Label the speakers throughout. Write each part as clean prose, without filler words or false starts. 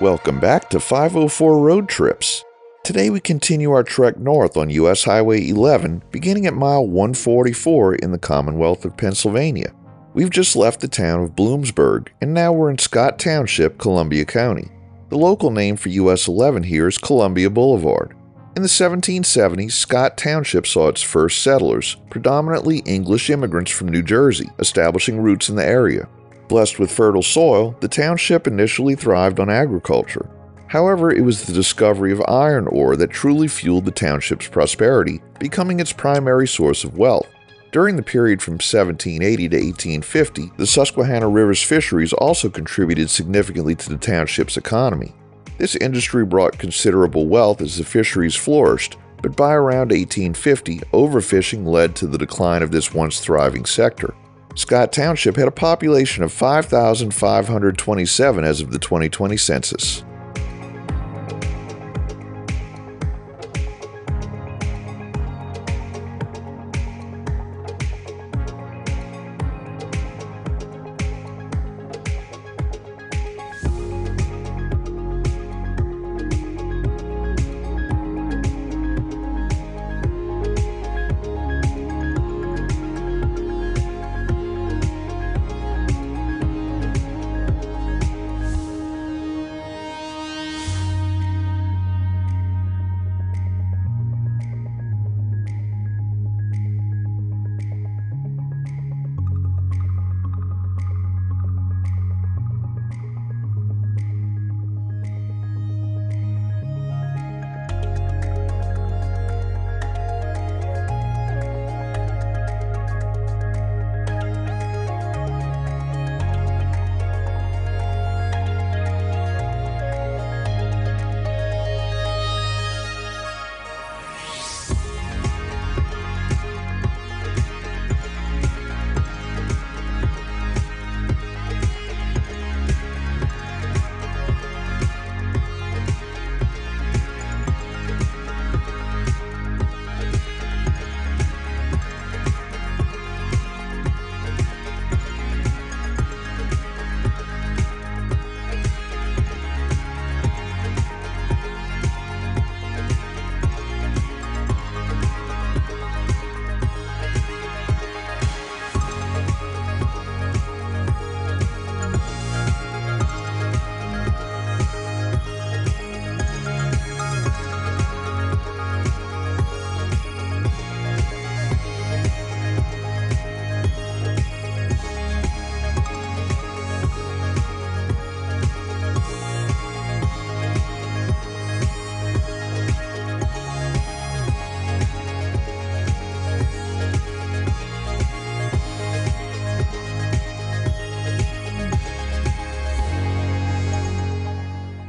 Speaker 1: Welcome back to 504 Road Trips. Today we continue our trek north on US Highway 11, beginning at mile 144 in the Commonwealth of Pennsylvania. We've just left the town of Bloomsburg, and now we're in Scott Township, Columbia County. The local name for US 11 here is Columbia Boulevard. In the 1770s, Scott Township saw its first settlers, predominantly English immigrants from New Jersey, establishing roots in the area. Blessed with fertile soil, the township initially thrived on agriculture. However, it was the discovery of iron ore that truly fueled the township's prosperity, becoming its primary source of wealth. During the period from 1780 to 1850, the Susquehanna River's fisheries also contributed significantly to the township's economy. This industry brought considerable wealth as the fisheries flourished, but by around 1850, overfishing led to the decline of this once thriving sector. Scott Township had a population of 5,527 as of the 2020 census.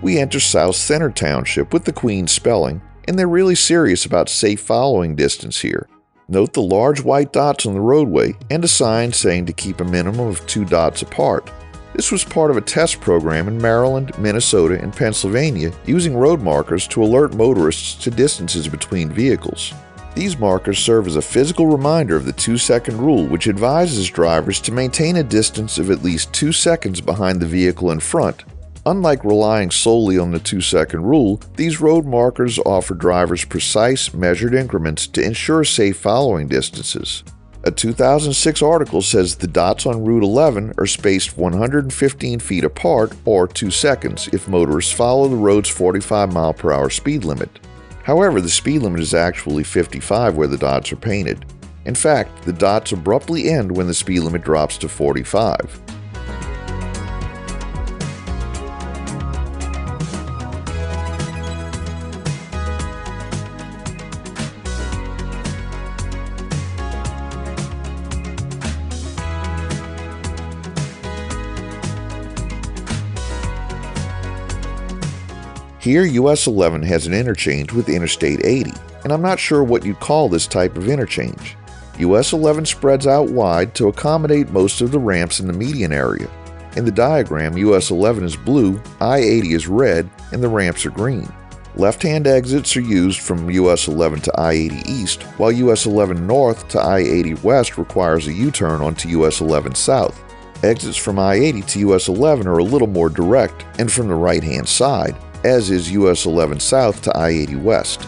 Speaker 1: We enter South Center Township with the Queen spelling, and they're really serious about safe following distance here. Note the large white dots on the roadway and a sign saying to keep a minimum of 2 dots apart. This was part of a test program in Maryland, Minnesota, and Pennsylvania using road markers to alert motorists to distances between vehicles. These markers serve as a physical reminder of the 2-second rule, which advises drivers to maintain a distance of at least 2 seconds behind the vehicle in front. Unlike relying solely on the 2-second rule, these road markers offer drivers precise, measured increments to ensure safe following distances. A 2006 article says the dots on Route 11 are spaced 115 feet apart, or 2 seconds, if motorists follow the road's 45-mile-per-hour speed limit. However, the speed limit is actually 55 where the dots are painted. In fact, the dots abruptly end when the speed limit drops to 45. Here, US 11 has an interchange with Interstate 80, and I'm not sure what you'd call this type of interchange. US 11 spreads out wide to accommodate most of the ramps in the median area. In the diagram, US 11 is blue, I-80 is red, and the ramps are green. Left-hand exits are used from US 11 to I-80 East, while US 11 North to I-80 West requires a U-turn onto US 11 South. Exits from I-80 to US 11 are a little more direct and from the right-hand side, as is US 11 South to I-80 West.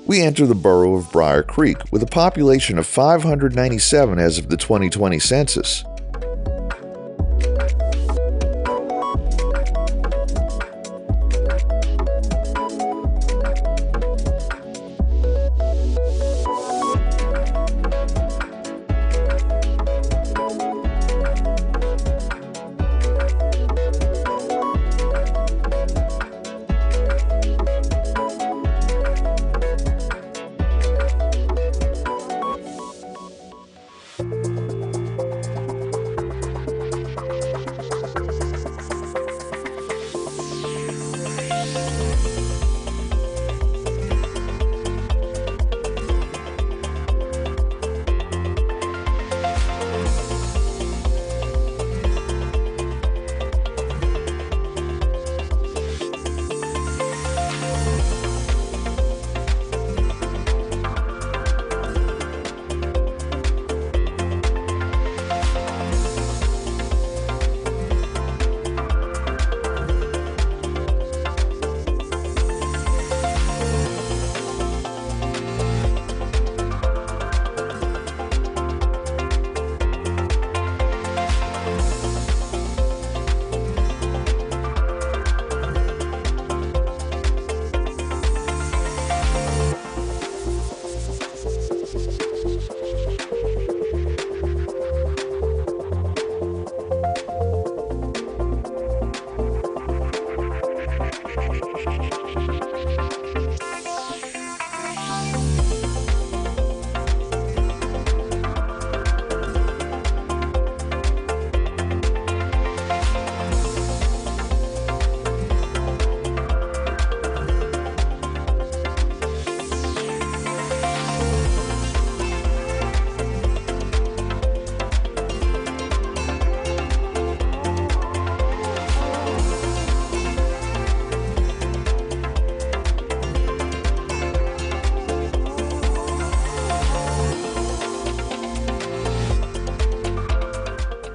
Speaker 1: We enter the borough of Briar Creek with a population of 597 as of the 2020 census.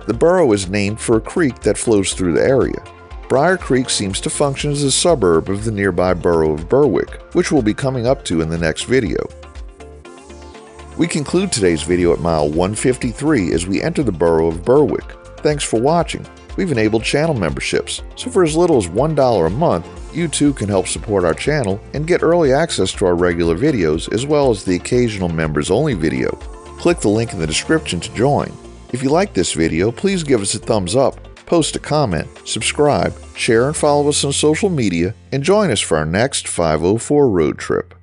Speaker 1: The borough is named for a creek that flows through the area. Briar Creek seems to function as a suburb of the nearby borough of Berwick, which we'll be coming up to in the next video. We conclude today's video at mile 153 as we enter the borough of Berwick. Thanks for watching. We've enabled channel memberships, so for as little as $1 a month, you too can help support our channel and get early access to our regular videos as well as the occasional members-only video. Click the link in the description to join. If you like this video, please give us a thumbs up, post a comment, subscribe, share and follow us on social media, and join us for our next 504 road trip.